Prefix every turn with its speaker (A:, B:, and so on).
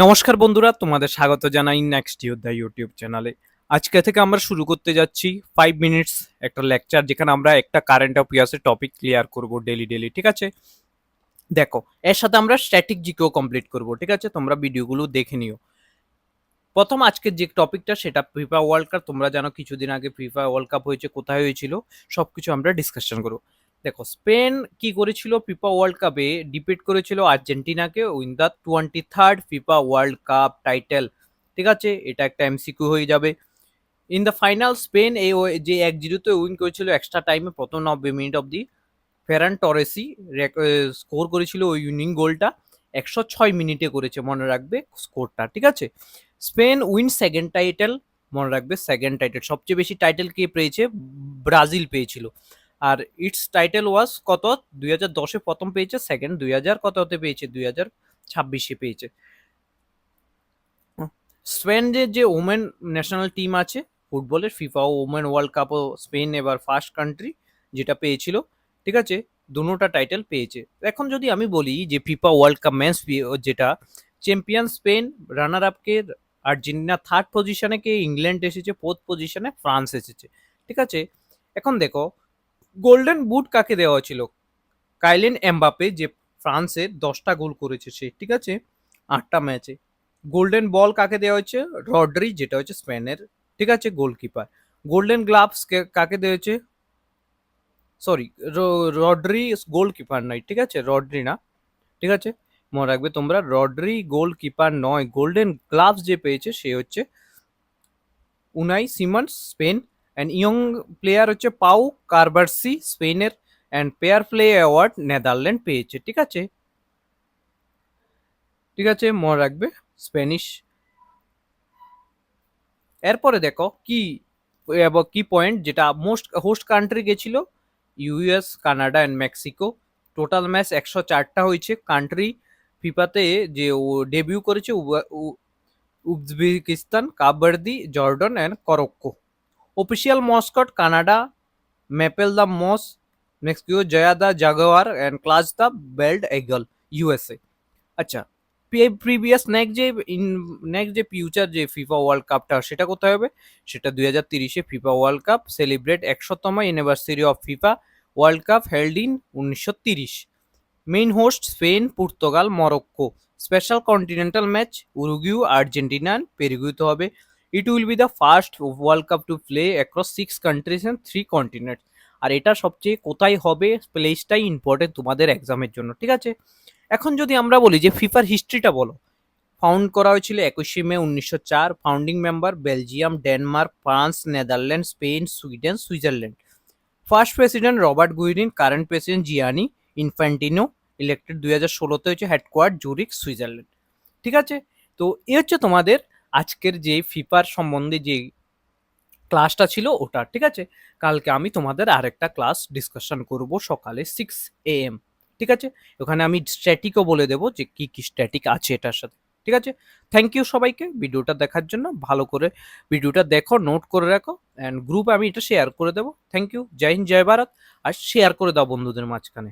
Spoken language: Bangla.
A: নমস্কার বন্ধুরা, তোমাদের স্বাগত জানাই নেক্সট ইয়োদ্ধা ইউটিউব চ্যানেলে। আজকে থেকে আমরা শুরু করতে যাচ্ছি 5 মিনিটস একটা লেকচার, যেখানে আমরা একটা কারেন্ট অ্যাফেয়ার্সের টপিক ক্লিয়ার করব ডেলি, ঠিক আছে? দেখো, এর সাথে আমরা স্ট্যাটিক জিকেও কমপ্লিট করব, ঠিক আছে? তোমরা ভিডিওগুলো দেখে নিও। প্রথম আজকের যে টপিকটা সেটা ফিফা ওয়ার্ল্ড কাপ। তোমরা জানো কিছুদিন আগে ফিফা ওয়ার্ল্ড কাপ হয়েছে, কোথায় হয়েছিল, সবকিছু আমরা ডিসকাশন করব। দেখো, স্পেন কি করেছিল ফিফা ওয়ার্ল্ড কাপে, ডিপিট করেছিল আর্জেন্টিনাকে win the 23rd FIFA World cup title, ঠিক আছে? এটা একটা এমসিকিউ হয়ে যাবে। ইন দ্য ফাইনাল স্পেন এই যে 1-0 উইন করেছিল এক্সট্রা টাইমে প্রথম 90 মিনিট অব্দি। ফেরান টরেসি স্কোর করেছিল ওই উইনিং গোলটা, 106 মিনিটে করেছে, মনে রাখবে স্কোরটা, ঠিক আছে? স্পেন উইন সেকেন্ড টাইটেল, মনে রাখবে সেকেন্ড টাইটেল। সবচেয়ে বেশি টাইটেল কে পেয়েছে? ব্রাজিল পেয়েছিল। আর ইটস টাইটেল ওয়াজ কত? 2010-এ প্রথম পেয়েছে, সেকেন্ড 2000 কততে পেয়েছে? 2026-এ পেয়েছে। স্পেনের যে ওমেন ন্যাশনাল টিম আছে ফুটবলের, ফিফা ওমেন ওয়ার্ল্ড কাপও স্পেন এবার ফার্স্ট কান্ট্রি যেটা পেয়েছিল, ঠিক আছে? দুটোটা টাইটেল পেয়েছে। এখন যদি আমি বলি যে ফিফা ওয়ার্ল্ড কাপ ম্যাচ যেটা চ্যাম্পিয়ন স্পেন, রানার আপকে আর্জেন্টিনা, থার্ড পজিশনে কে ইংল্যান্ড এসেছে, ফোর্থ পজিশনে ফ্রান্স এসেছে, ঠিক আছে? এখন দেখো, গোল্ডেন বুট কাকে দেওয়া ছিল? কাইলিন এমবাপে, যে ফ্রান্সের 10টা গোল করেছে সে, ঠিক আছে, 8টা ম্যাচে। গোল্ডেন বল কাকে দেওয়া হয়েছে? রড্রি, যেটা হচ্ছে স্পেনের, ঠিক আছে, গোলকিপার। গোল্ডেন গ্লাভস কাকে দেওয়া হয়েছে? সরি, রড্রি গোলকিপার নয়, ঠিক আছে, রড্রি না, ঠিক আছে? মনে রাখবে তোমরা, রড্রি গোলকিপার নয়। গোল্ডেন গ্লাভস যে পেয়েছে সে হচ্ছে Unai Simons, Spain. And young player হচ্ছে পাউ কারবার্সি, স্পেনের। And fair play award Netherland পেয়েছে, ঠিক আছে? ঠিক আছে, মনে রাখবে স্প্যানিশ। এরপরে দেখো কি কি পয়েন্ট, যেটা মোস্ট হোস্ট কান্ট্রি গেছিল US, Canada and Mexico. Total match 104টা হয়েছে। কান্ট্রি ফিফাতে যে ও ডেবিউ করেছে Uzbekistan, Cape Verde, Jordan and Curacao. Official mascot Canada, maple the moose, Mexico Zayu the jaguar and Clutch the bald eagle, USA. আচ্ছা, প্রিভিয়াস নেক্সট যে ফিউচার যে ফিফা ওয়ার্ল্ড কাপটা সেটা কোথায় হবে? সেটা 2030-এ ফিফা ওয়ার্ল্ড কাপ সেলিব্রেট 100তম anniversary of FIFA World Cup held in 1930। Main host Spain, Portugal, Morocco. Special continental match Uruguay, Argentina, পেরুগুয়েতে হবে। It will be the first World Cup to play across 6 countries and 3 continent. আর এটা সবচেয়ে কোথায় হবে, প্লেসটাই ইম্পর্টেন্ট তোমাদের এক্সামের জন্য, ঠিক আছে? এখন যদি আমরা বলি যে ফিফার হিস্ট্রিটা বলো। ফাউন্ড করা হয়েছিল 21শে মে 1904। Founding member Belgium, Denmark, France, Netherland, Spain, Sweden, Switzerland. First president Robert Guerin, current president Gianni Infantino, elected 2016-তে হচ্ছে, হেডকোয়ার্ট জুরিক, সুইজারল্যান্ড, ঠিক আছে? তো এ হচ্ছে তোমাদের আজকের যে ফিফার সম্বন্ধে যে ক্লাসটা ছিল ওটা, ঠিক আছে? কালকে আমি তোমাদের আরেকটা ক্লাস ডিসকাশন করব সকালে 6 AM, ঠিক আছে? ওখানে আমি স্ট্যাটিকও বলে দেবো যে কি কি স্ট্যাটিক আছে এটার সাথে, ঠিক আছে? থ্যাংক ইউ সবাইকে ভিডিওটা দেখার জন্য। ভালো করে ভিডিওটা দেখো, নোট করে রাখো, অ্যান্ড গ্রুপে আমি এটা শেয়ার করে দেবো। Thank you, Jai Hind, Jai Bharat. আর শেয়ার করে দাও বন্ধুদের মাঝখানে।